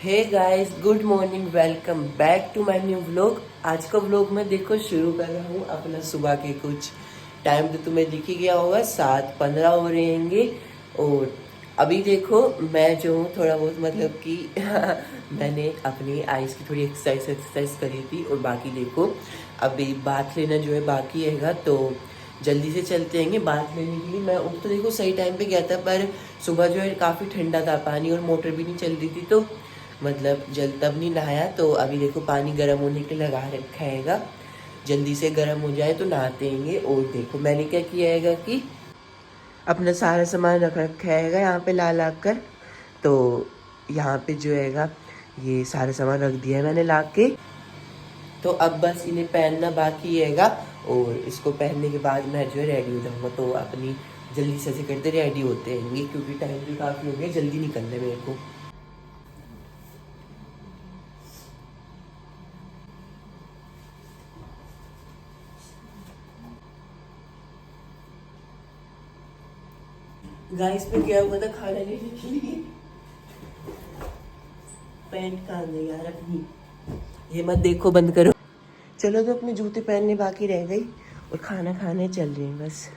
Hey guys, good morning, welcome back to my new vlog. आज का vlog मैं देखो शुरू कर रहा हूँ अपना सुबह के कुछ टाइम तो तुम्हें दिख ही गया होगा, 7:15 हो रहेंगे। और अभी देखो मैं जो हूँ थोड़ा बहुत मतलब कि मैंने अपनी आइज़ की थोड़ी एक्सरसाइज करी थी। और बाकी देखो अभी बात लेना जो है बाकी हैगा, तो जल्दी से चलते हैं बात लेने के लिए। मैं उठ तो देखो सही टाइम पे गया था, पर सुबह जो है काफ़ी ठंडा था पानी और मोटर भी नहीं चल रही थी, तो मतलब जल तब नहीं नहाया। तो अभी देखो पानी गर्म होने के लिए लगा रखा हैगा, जल्दी से गर्म हो जाए तो नहाते हैंगे। और देखो मैंने क्या किया हैगा कि अपना सारा सामान रख रखा हैगा यहाँ पे ला ला कर। तो यहाँ पे जो हैगा ये सारा सामान रख दिया है मैंने ला के। तो अब बस इन्हें पहनना बाकी हैगा, और इसको पहनने के बाद मैं जो है रेडी हो जाऊँगा। तो अपनी जल्दी से करते रेडी होते हैं क्योंकि टाइम भी काफ़ी हो गया, जल्दी निकलना है मेरे को। गाइस में गया हुआ था खाना लेने के लिए, पैंट कहाँ गई यार अपनी, ये मत देखो, बंद करो। चलो तो अपने जूते पहनने बाकी रह गई और खाना खाने चल रही हैं बस।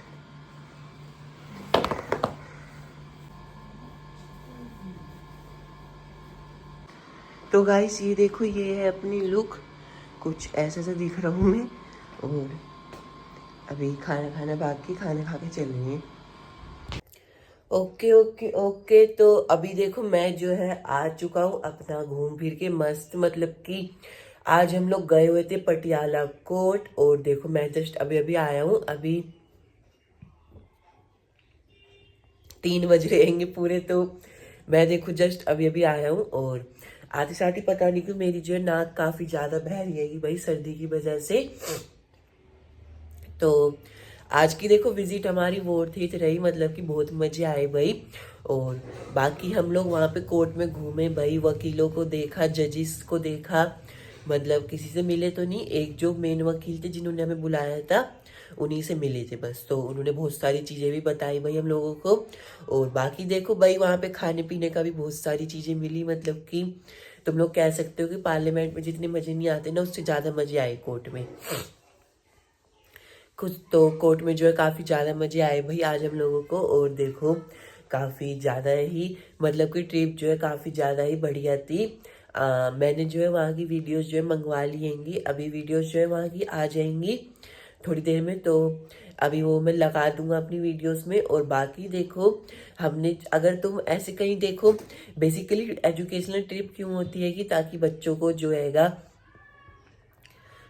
तो गाइस ये देखो, ये है अपनी लुक, कुछ ऐसा सा दिख रहा हूँ मैं। और अभी खाना खाना बाकी, खाना खा के चल रही हैं। ओके ओके ओके, तो अभी देखो मैं जो है आ चुका हूँ अपना घूम फिर के मस्त, मतलब कि आज हम लोग गए हुए थे पटियाला कोट। और देखो मैं जस्ट अभी अभी आया हूँ, अभी 3 बज रहेंगे पूरे। तो मैं देखो जस्ट अभी अभी आया हूँ, और आते साथ ही पता नहीं क्यों मेरी जो है नाक काफ़ी ज़्यादा बह रही है भाई सर्दी की वजह से। तो आज की देखो विजिट हमारी वो थी रही, मतलब कि बहुत मजे आए भाई। और बाकी हम लोग वहाँ पे कोर्ट में घूमे भाई, वकीलों को देखा, जजिस को देखा, मतलब किसी से मिले तो नहीं। एक जो मेन वकील थे जिन्होंने हमें बुलाया था उन्हीं से मिले थे बस। तो उन्होंने बहुत सारी चीज़ें भी बताई भाई हम लोगों को। और बाकी देखो भाई वहाँ पे खाने पीने का भी बहुत सारी चीज़ें मिली, मतलब कि तुम लोग कह सकते हो कि पार्लियामेंट में जितने मज़े नहीं आते ना, उससे ज़्यादा मज़े आए कोर्ट में। कुछ तो कोर्ट में जो है काफ़ी ज़्यादा मज़े आए भाई आज हम लोगों को। और देखो काफ़ी ज़्यादा ही मतलब कि ट्रिप जो है काफ़ी ज़्यादा ही बढ़िया थी। मैंने जो है वहाँ की वीडियोस जो है मंगवा ली हैंगी, अभी वीडियोस जो है वहाँ की आ जाएंगी थोड़ी देर में। तो अभी वो मैं लगा दूंगा अपनी वीडियोस में। और बाकी देखो हमने, अगर तुम ऐसे कहीं देखो, बेसिकली एजुकेशनल ट्रिप क्यों होती है कि ताकि बच्चों को जो हैगा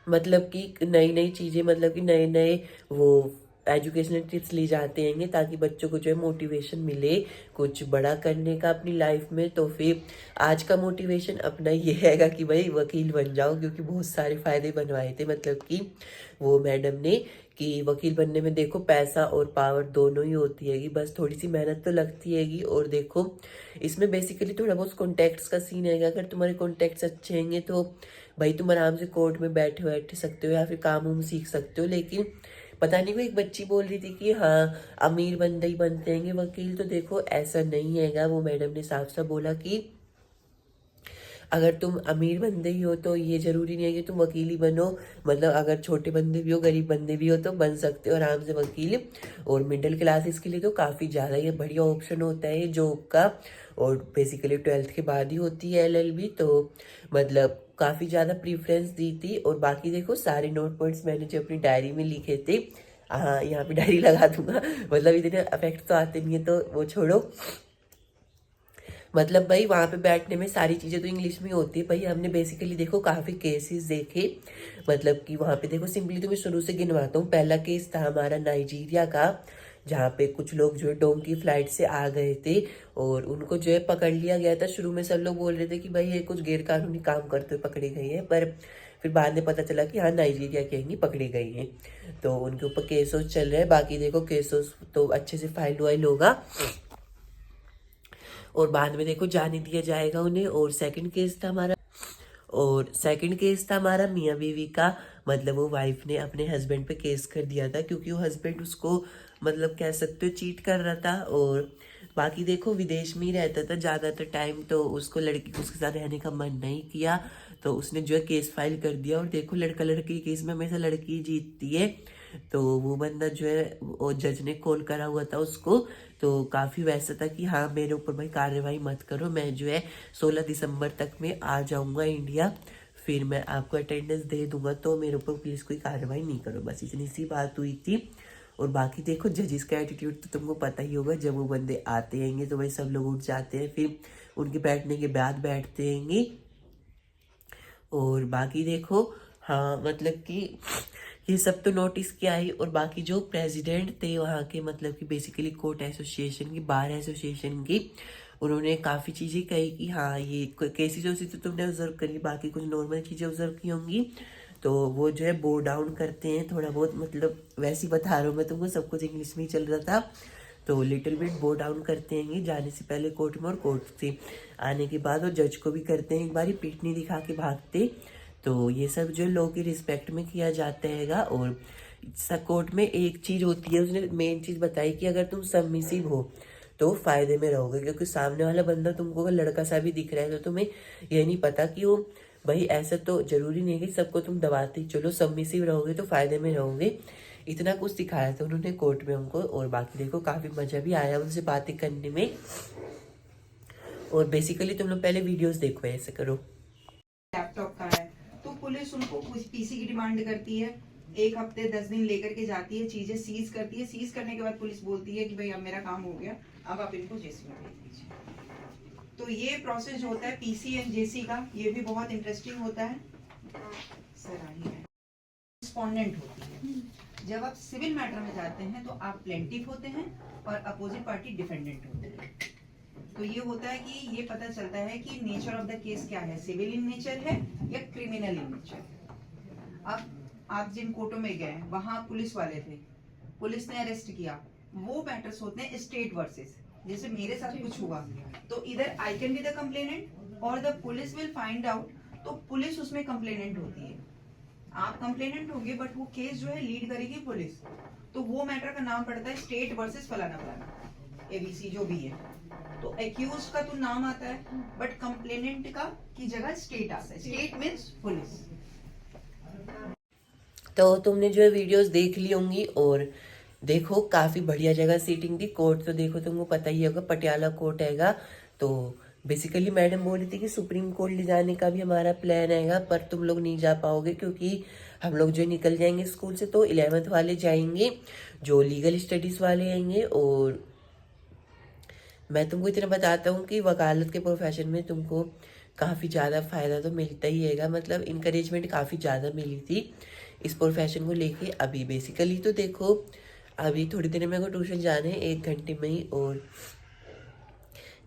मतलब कि नई नई चीज़ें, मतलब कि नए नए वो एजुकेशनल टिप्स ली जाते हैं ताकि बच्चों को जो है मोटिवेशन मिले कुछ बड़ा करने का अपनी लाइफ में। तो फिर आज का मोटिवेशन अपना ये हैगा कि भाई वकील बन जाओ, क्योंकि बहुत सारे फ़ायदे बनवाए थे मतलब कि वो मैडम ने, कि वकील बनने में देखो पैसा और पावर दोनों ही होती हैगी, बस थोड़ी सी मेहनत तो लगती हैगी। और देखो इसमें बेसिकली थोड़ा बहुत कॉन्टैक्ट्स का सीन है, अगर तुम्हारे कॉन्टैक्ट्स अच्छे होंगे तो भाई तुम आराम से कोर्ट में बैठे बैठ सकते हो या फिर काम वाम सीख सकते हो। लेकिन पता नहीं, वो एक बच्ची बोल रही थी कि हाँ अमीर बंदे ही बनते हैं वकील, तो देखो ऐसा नहीं हैगा। वो मैडम ने साफ साफ बोला कि अगर तुम अमीर बंदे ही हो तो ये जरूरी नहीं है कि तुम वकील ही बनो, मतलब अगर छोटे बंदे भी हो, गरीब बंदे भी हो, तो बन सकते हो आराम से वकील। और मिडिल क्लासेस के लिए तो काफ़ी ज़्यादा ये बढ़िया ऑप्शन होता है जॉब का। और बेसिकली 12th के बाद ही होती है LLB, तो मतलब काफ़ी ज़्यादा प्रीफ्रेंस दी थी। और बाकी देखो सारे नोट पॉइंट्स मैंने जो अपनी डायरी में लिखे थे, हाँ यहाँ पे डायरी लगा दूंगा, मतलब इतने अफेक्ट तो आते नहीं है तो वो छोड़ो। मतलब भाई वहाँ पे बैठने में सारी चीज़ें तो इंग्लिश में होती है भाई। हमने बेसिकली देखो काफ़ी केसेस देखे, मतलब कि वहाँ पे देखो सिंपली तो मैं शुरू से गिनवाता हूँ। पहला केस था हमारा नाइजीरिया का, जहाँ पे कुछ लोग जो है डोंकी फ्लाइट से आ गए थे और उनको जो है पकड़ लिया गया था। शुरू में सब लोग बोल रहे थे कि भाई ये कुछ गैर कानूनी काम करते हुए पकड़े गए हैं, पर फिर बाद में पता चला कि हाँ नाइजीरिया के ही पकड़े गए हैं। तो उनके ऊपर केसेस चल रहे हैं। बाकी देखो केसेस तो अच्छे से फाइल वाइल होगा और बाद में देखो जाने दिया जाएगा उन्हें। और सेकंड केस था हमारा मियाँ बीवी का, मतलब वो वाइफ ने अपने हस्बैंड पे केस कर दिया था क्योंकि वो हस्बैंड उसको मतलब कह सकते हो चीट कर रहा था। और बाकी देखो विदेश में ही रहता था ज़्यादातर टाइम, तो उसको लड़की को उसके साथ रहने का मन नहीं किया, तो उसने जो है केस फाइल कर दिया। और देखो लड़का लड़की केस में हमेशा लड़की जीतती है। तो वो बंदा जो है वो जज ने कॉल करा हुआ था उसको, तो काफ़ी वैसा था कि हाँ मेरे ऊपर भाई कार्रवाई मत करो, मैं जो है 16 दिसंबर तक में आ जाऊँगा इंडिया, फिर मैं आपको अटेंडेंस दे दूंगा, तो मेरे ऊपर प्लीज़ कोई कार्रवाई नहीं करो, बस इतनी सी बात हुई थी। और बाकी देखो जजिस का एटीट्यूड तो तुमको पता ही होगा, जब वो बंदे आते हैंगे तो वही सब लोग उठ जाते हैं, फिर उनके बैठने के बाद बैठते हैंगे। और बाकी देखो हाँ मतलब कि ये सब तो नोटिस किया ही। और बाकी जो प्रेसिडेंट थे वहाँ के, मतलब कि बेसिकली कोर्ट एसोसिएशन की, बार एसोसिएशन की, उन्होंने काफ़ी चीज़ें कही कि हाँ ये केसेस होती तो तुमने ऑब्जर्व करी, बाकी कुछ नॉर्मल चीज़ें ऑब्जर्व की होंगी। तो वो जो है बो डाउन करते हैं थोड़ा बहुत, मतलब वैसे ही बता रहा हूँ मैं तुमको, सब कुछ इंग्लिश में ही चल रहा था। तो लिटिल बिट बो डाउन करते हैं जाने से पहले कोर्ट में, और कोर्ट से आने के बाद वो जज को भी करते हैं एक बारी, पीठ नहीं दिखा के भागते। तो ये सब जो लोगों की रिस्पेक्ट में किया जाता हैगा। और कोर्ट में एक चीज़ होती है, उसने मेन चीज़ बताई कि अगर तुम सबमिसिव हो तो फायदे में रहोगे, क्योंकि सामने वाला बंदा तुमको अगर लड़का सा भी दिख रहा है तो तुम्हें ये नहीं पता कि वो भाई, ऐसा तो जरूरी नहीं है कि सबको तुम दबाते ही चलो, सबमिसिव रहोगे तो फायदे में रहोगे। इतना कुछ सिखाया था उन्होंने कोर्ट में हमको। और बाकी देखो काफी मजा भी आया उनसे बातें करने में। और बेसिकली तुम लोग पहले वीडियोस देखो, ऐसे करो। लैपटॉप का है तो पुलिस उनको कुछ पीसी की डिमांड करती है, 1 हफ्ते 10 दिन लेकर के जाती है, चीजें सीज करती है। सीज करने के बाद पुलिस बोलती है कि भाई अब मेरा काम हो गया, अब आप इनको जेसी में भेज दीजिए। तो ये प्रोसेस होता है पीसी एंड जेसी का, ये भी बहुत इंटरेस्टिंग होता है। रिस्पोंडेंट होती है। जब आप सिविल मैटर में जाते हैं तो आप प्लेंटिफ होते हैं और अपोजिट पार्टी डिफेंडेंट होते हैं। तो ये होता है कि ये पता चलता है कि नेचर ऑफ द केस क्या है, सिविल इन नेचर है या क्रिमिनल इन नेचर। अब आप जिन कोर्टों में गए वहां पुलिस वाले थे, पुलिस ने अरेस्ट किया, वो मैटर्स होते हैं स्टेट वर्सेस। जैसे मेरे साथ कुछ हुआ तो इधर I can be the complainant और the police will find out, तो पुलिस उसमें कंप्लेनेंट होती है। आप कंप्लेनेंट होंगे बट वो केस जो है लीड करेगी पुलिस, तो वो मैटर का नाम पड़ता है स्टेट वर्सेस फलाना फलाना, एबीसी जो भी है। तो एक्यूज का तो नाम आता है बट कंप्लेनेंट का की जगह स्टेट आता है। State means police. तो तुमने जो है वीडियोस देख ली होंगी। और देखो काफ़ी बढ़िया जगह सीटिंग थी। कोर्ट तो देखो तुमको पता ही होगा, पटियाला कोर्ट हैगा। तो बेसिकली मैडम बोल रही थी कि सुप्रीम कोर्ट ले जाने का भी हमारा प्लान हैगा, पर तुम लोग नहीं जा पाओगे क्योंकि हम लोग जो निकल जाएंगे स्कूल से, तो 11th वाले जाएंगे जो लीगल स्टडीज़ वाले आएंगे। और मैं तुमको इतना बताता हूँ कि वकालत के प्रोफेशन में तुमको काफ़ी ज़्यादा फ़ायदा तो मिलता ही हैगा, मतलब इनकरेजमेंट काफ़ी ज़्यादा मिली थी इस प्रोफेशन को लेके। अभी बेसिकली तो देखो अभी थोड़ी देर मेरे को ट्यूशन जाने हैं 1 घंटे में ही। और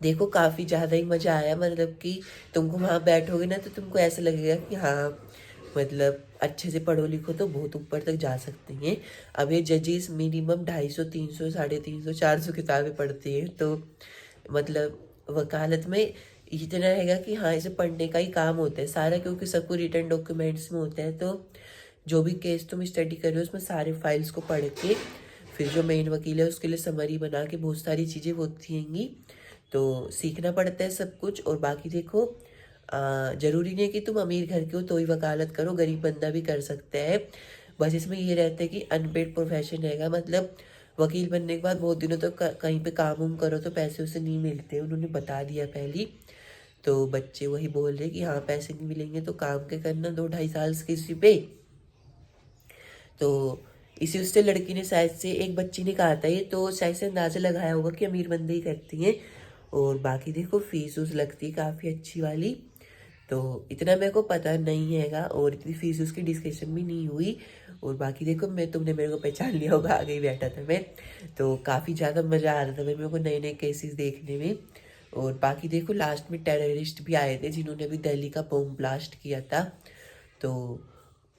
देखो काफ़ी ज़्यादा ही मज़ा आया, मतलब कि तुमको वहाँ बैठोगे ना तो तुमको ऐसा लगेगा कि हाँ मतलब अच्छे से पढ़ो लिखो तो बहुत ऊपर तक जा सकते हैं। अब ये जजेस मिनिमम 250, 300, 350, 400 किताबें पढ़ती हैं, तो मतलब वकालत में इतना रहेगा कि हाँ इसे पढ़ने का ही काम होता है सारा, क्योंकि सबको रिटर्न डॉक्यूमेंट्स में होता है। तो जो भी केस तुम स्टडी कर रहे हो उसमें सारे फाइल्स को पढ़ के फिर जो मेन वकील है उसके लिए समरी बना के बहुत सारी चीज़ें होती हैंगी, तो सीखना पड़ता है सब कुछ। और बाकी देखो ज़रूरी नहीं है कि तुम अमीर घर के हो तो ही वकालत करो, गरीब बंदा भी कर सकता है। बस इसमें ये रहता है कि अनपेड प्रोफेशन रहेगा, मतलब वकील बनने के बाद बहुत दिनों तक कहीं पे काम उम करो तो पैसे उसे नहीं मिलते, उन्होंने बता दिया पहले। तो बच्चे वही बोल रहे कि हाँ पैसे नहीं मिलेंगे तो काम के करना 2-2.5 साल किसी पे। तो इसी उससे लड़की ने शायद से, एक बच्ची ने कहा था ये, तो शायद से अंदाज़ा लगाया होगा कि अमीर बंदे ही करती हैं। और बाकी देखो फीस उस लगती है काफ़ी अच्छी वाली, तो इतना मेरे को पता नहीं हैगा और इतनी फीस उसकी डिस्कशन भी नहीं हुई। और बाकी देखो मैं, तुमने मेरे को पहचान लिया होगा, आगे ही बैठा था मैं, तो काफ़ी ज़्यादा मज़ा आ रहा था मेरे को नए नए केसेस देखने में। और बाकी देखो लास्ट में टेररिस्ट भी आए थे जिन्होंने अभी दिल्ली का बॉम्ब ब्लास्ट किया था, तो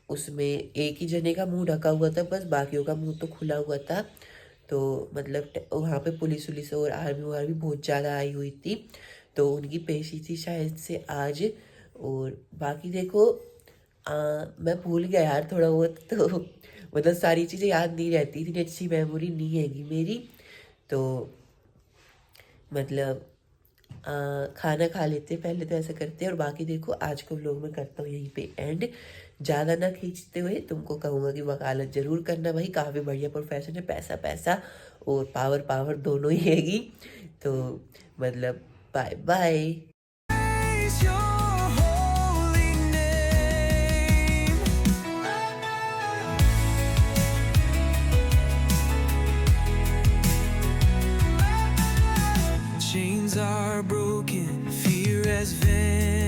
उसमें एक ही जने का मुंह ढका हुआ था बस, बाकियों का मुंह तो खुला हुआ था। तो मतलब वहाँ पे पुलिस वुलिस और आर्मी वार्मी बहुत ज़्यादा आई हुई थी, तो उनकी पेशी थी शायद से आज। और बाकी देखो मैं भूल गया यार थोड़ा बहुत, तो मतलब सारी चीज़ें याद नहीं रहती, इतनी अच्छी मेमोरी नहीं हैगी मेरी। तो मतलब खाना खा लेते हैं पहले, तो ऐसा करते हैं। और बाकी देखो आज का व्लॉग मैं करता हूँ यहीं पे एंड। ज़्यादा ना खींचते हुए तुमको कहूँगा कि वकालत ज़रूर करना भाई, काफ़ी बढ़िया प्रोफेशन है, पैसा पैसा और पावर पावर दोनों ही हैगी। तो मतलब bye bye. Praise your holy name. Chains are broken, fear has vanished.